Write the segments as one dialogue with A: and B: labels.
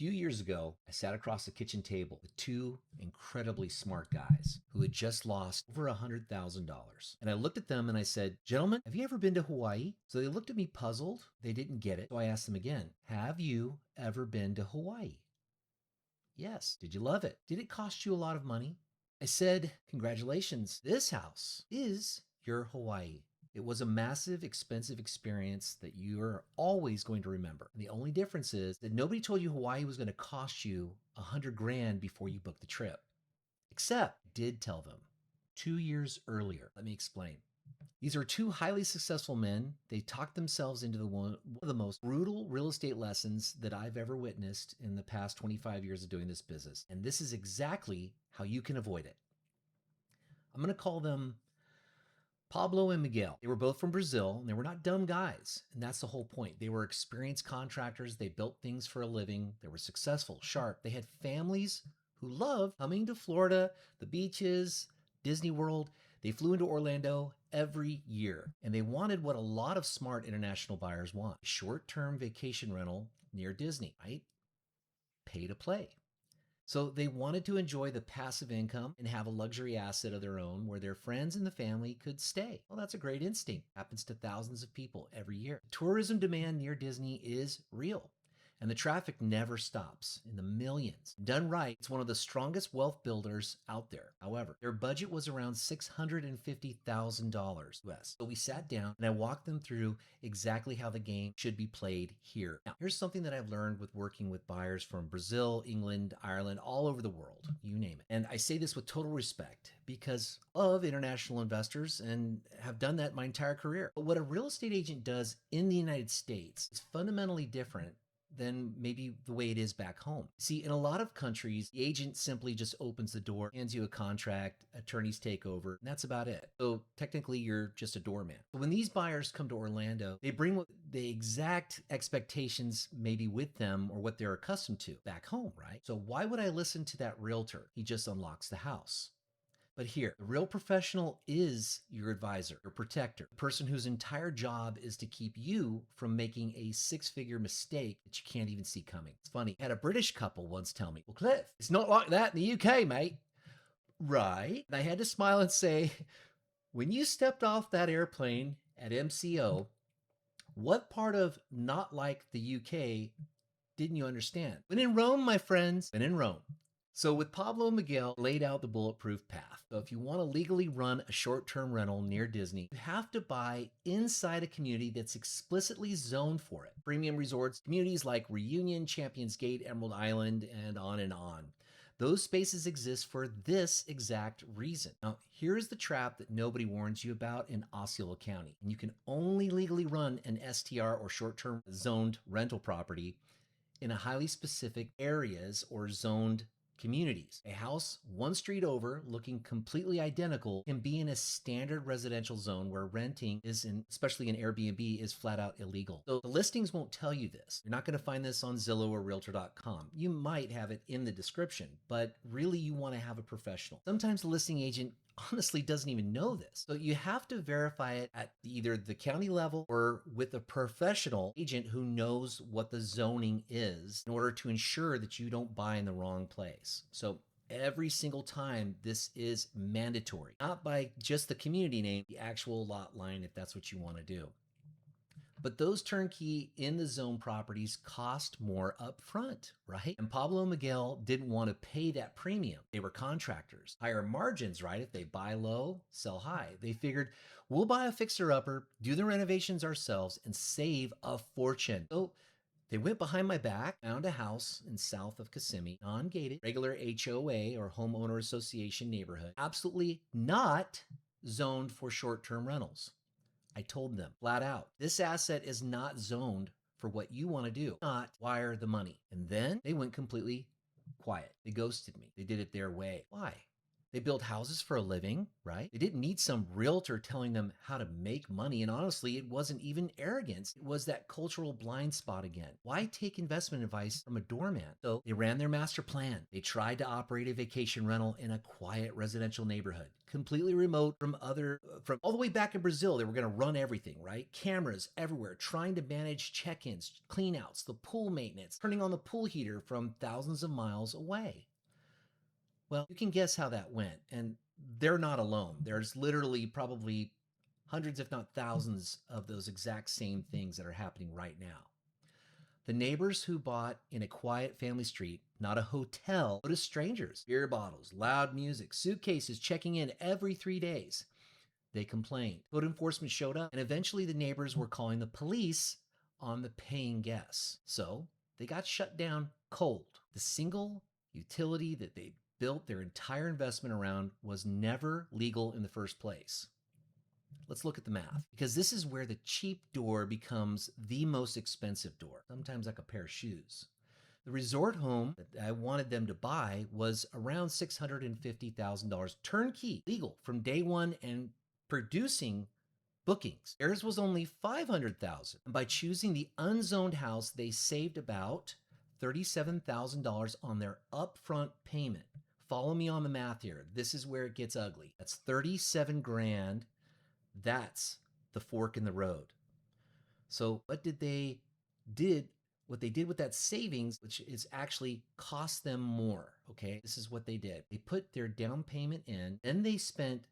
A: few years ago, I sat across the kitchen table with two incredibly smart guys who had just lost over $100,000. And I looked at them and I said, "Gentlemen, have you ever been to Hawaii?" So they looked at me puzzled. They didn't get it. So I asked them again, "Have you ever been to Hawaii?" "Yes." "Did you love it? Did it cost you a lot of money?" I said, "Congratulations. This house is your Hawaii." It was a massive, expensive experience that you're always going to remember. And the only difference is that nobody told you Hawaii was going to cost you 100 grand before you booked the trip. Except I did tell them 2 years earlier. Let me explain. These are two highly successful men. They talked themselves into one of the most brutal real estate lessons that I've ever witnessed in the past 25 years of doing this business. And this is exactly how you can avoid it. I'm going to call them Pablo and Miguel. They were both from Brazil and they were not dumb guys. And that's the whole point. They were experienced contractors. They built things for a living. They were successful, sharp. They had families who loved coming to Florida, the beaches, Disney World. They flew into Orlando every year and they wanted what a lot of smart international buyers want: short-term vacation rental near Disney, right? Pay to play. So they wanted to enjoy the passive income and have a luxury asset of their own where their friends and the family could stay. Well, that's a great instinct. Happens to thousands of people every year. Tourism demand near Disney is real. And the traffic never stops, in the millions. Done right, it's one of the strongest wealth builders out there. However, their budget was around $650,000 US. So we sat down and I walked them through exactly how the game should be played here. Now, here's something that I've learned with working with buyers from Brazil, England, Ireland, all over the world, you name it. And I say this with total respect because of international investors and have done that my entire career. But what a real estate agent does in the United States is fundamentally different than maybe the way it is back home. See, in a lot of countries, the agent simply just opens the door, hands you a contract, attorneys take over, and that's about it. So technically, you're just a doorman. But when these buyers come to Orlando, they bring the exact expectations maybe with them or what they're accustomed to back home, right? So why would I listen to that realtor? He just unlocks the house. But here, the real professional is your advisor, your protector, the person whose entire job is to keep you from making a six-figure mistake that you can't even see coming. It's funny. I had a British couple once tell me, "Well, Cliff, it's not like that in the UK, mate." Right? And I had to smile and say, when you stepped off that airplane at MCO, what part of not like the UK didn't you understand? When in Rome, my friends, when in Rome. So with Pablo and Miguel laid out the bulletproof path. So if you want to legally run a short-term rental near Disney, you have to buy inside a community that's explicitly zoned for it. Premium resorts, communities like Reunion, Champions Gate, Emerald Island, and on and on. Those spaces exist for this exact reason. Now, here's the trap that nobody warns you about in Osceola County. And you can only legally run an STR or short-term zoned rental property in a highly specific areas or zoned communities. A house one street over looking completely identical can be in a standard residential zone where renting is, especially in Airbnb, is flat out illegal. So the listings won't tell you this. You're not going to find this on Zillow or Realtor.com. You might have it in the description, but really you want to have a professional. Sometimes the listing agent honestly doesn't even know this. So you have to verify it at either the county level or with a professional agent who knows what the zoning is in order to ensure that you don't buy in the wrong place. So every single time, this is mandatory, not by just the community name, the actual lot line, if that's what you want to do. But those turnkey in the zone properties cost more upfront, right? And Pablo and Miguel didn't want to pay that premium. They were contractors. Higher margins, right? If they buy low, sell high. They figured, we'll buy a fixer-upper, do the renovations ourselves, and save a fortune. So they went behind my back, found a house in south of Kissimmee, non-gated, regular HOA or homeowner association neighborhood, absolutely not zoned for short-term rentals. I told them flat out, this asset is not zoned for what you want to do, not wire the money. And then they went completely quiet. They ghosted me. They did it their way. Why? They built houses for a living, right? They didn't need some realtor telling them how to make money. And honestly, it wasn't even arrogance. It was that cultural blind spot again. Why take investment advice from a doorman? So they ran their master plan. They tried to operate a vacation rental in a quiet residential neighborhood, completely remote from all the way back in Brazil. They were going to run everything, right? Cameras everywhere, trying to manage check-ins, cleanouts, the pool maintenance, turning on the pool heater from thousands of miles away. Well, you can guess how that went. And they're not alone. There's literally probably hundreds, if not thousands, of those exact same things that are happening right now. The neighbors who bought in a quiet family street, not a hotel, but as strangers, beer bottles, loud music, suitcases checking in every 3 days. They complained. Code enforcement showed up, and eventually the neighbors were calling the police on the paying guests. So they got shut down cold. The single utility that they built their entire investment around was never legal in the first place. Let's look at the math, because this is where the cheap door becomes the most expensive door, sometimes like a pair of shoes. The resort home that I wanted them to buy was around $650,000 turnkey, legal from day one and producing bookings. Theirs was only $500,000. And by choosing the unzoned house, they saved about $37,000 on their upfront payment. Follow me on the math here. This is where it gets ugly. That's 37 grand. That's the fork in the road. So what they did with that savings, which is actually cost them more, okay? This is what they did. They put their down payment in, then they spent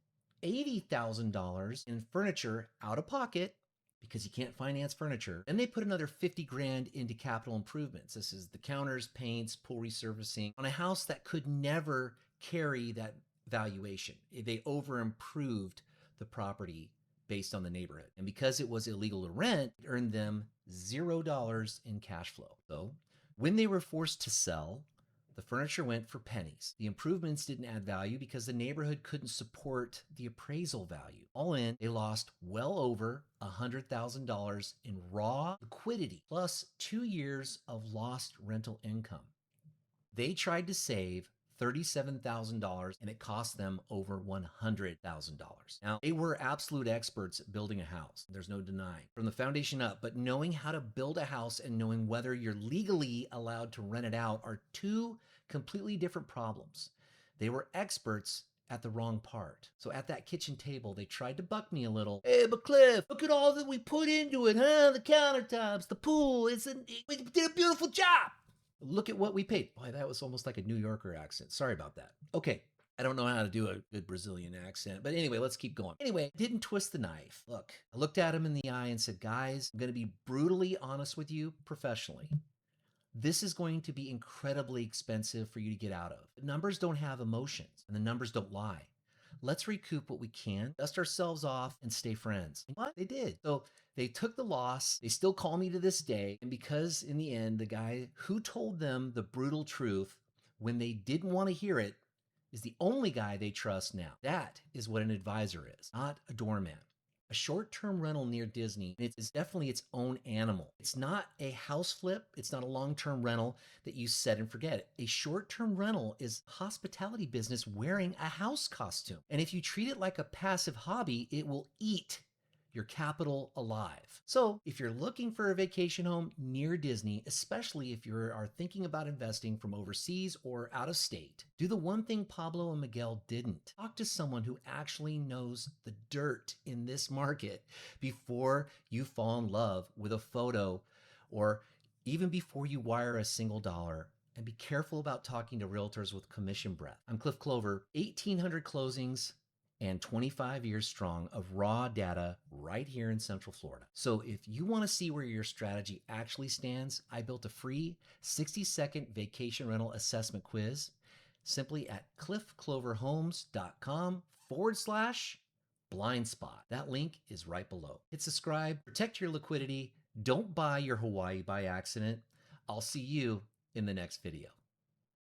A: $80,000 in furniture out of pocket because you can't finance furniture. Then they put another 50 grand into capital improvements. This is the counters, paints, pool resurfacing on a house that could never carry that valuation. They over improved the property based on the neighborhood. And because it was illegal to rent, it earned them $0 in cash flow. So when they were forced to sell, the furniture went for pennies. The improvements didn't add value because the neighborhood couldn't support the appraisal value. All in, they lost well over $100,000 in raw liquidity, plus 2 years of lost rental income. They tried to save $37,000 and it cost them over $100,000. Now, they were absolute experts at building a house. There's no denying from the foundation up, but knowing how to build a house and knowing whether you're legally allowed to rent it out are two completely different problems. They were experts at the wrong part. So at that kitchen table, they tried to buck me a little. Hey, but Cliff, look at all that we put into it, huh? The countertops, the pool, we did a beautiful job. Look at what we paid. Boy, that was almost like a New Yorker accent. Sorry about that. Okay. I don't know how to do a good Brazilian accent, but anyway, let's keep going. Anyway, didn't twist the knife. Look, I looked at him in the eye and said, guys, I'm going to be brutally honest with you professionally. This is going to be incredibly expensive for you to get out of. The numbers don't have emotions and the numbers don't lie. Let's recoup what we can, dust ourselves off, and stay friends. And what? They did. So they took the loss. They still call me to this day. And because in the end, the guy who told them the brutal truth when they didn't want to hear it is the only guy they trust now. That is what an advisor is, not a doorman. A short-term rental near Disney, it's definitely its own animal. It's not a house flip. It's not a long-term rental that you set and forget. A short-term rental is hospitality business wearing a house costume. And if you treat it like a passive hobby, it will eat your capital alive. So if you're looking for a vacation home near Disney, especially if you are thinking about investing from overseas or out of state, do the one thing Pablo and Miguel didn't. Talk to someone who actually knows the dirt in this market before you fall in love with a photo or even before you wire a single dollar. And be careful about talking to realtors with commission breath. I'm Cliff Clover, 1,800 closings and 25 years strong of raw data right here in Central Florida. So if you want to see where your strategy actually stands, I built a free 60-second vacation rental assessment quiz simply at cliffcloverhomes.com/blind spot. That link is right below. Hit subscribe, protect your liquidity, don't buy your Hawaii by accident. I'll see you in the next video.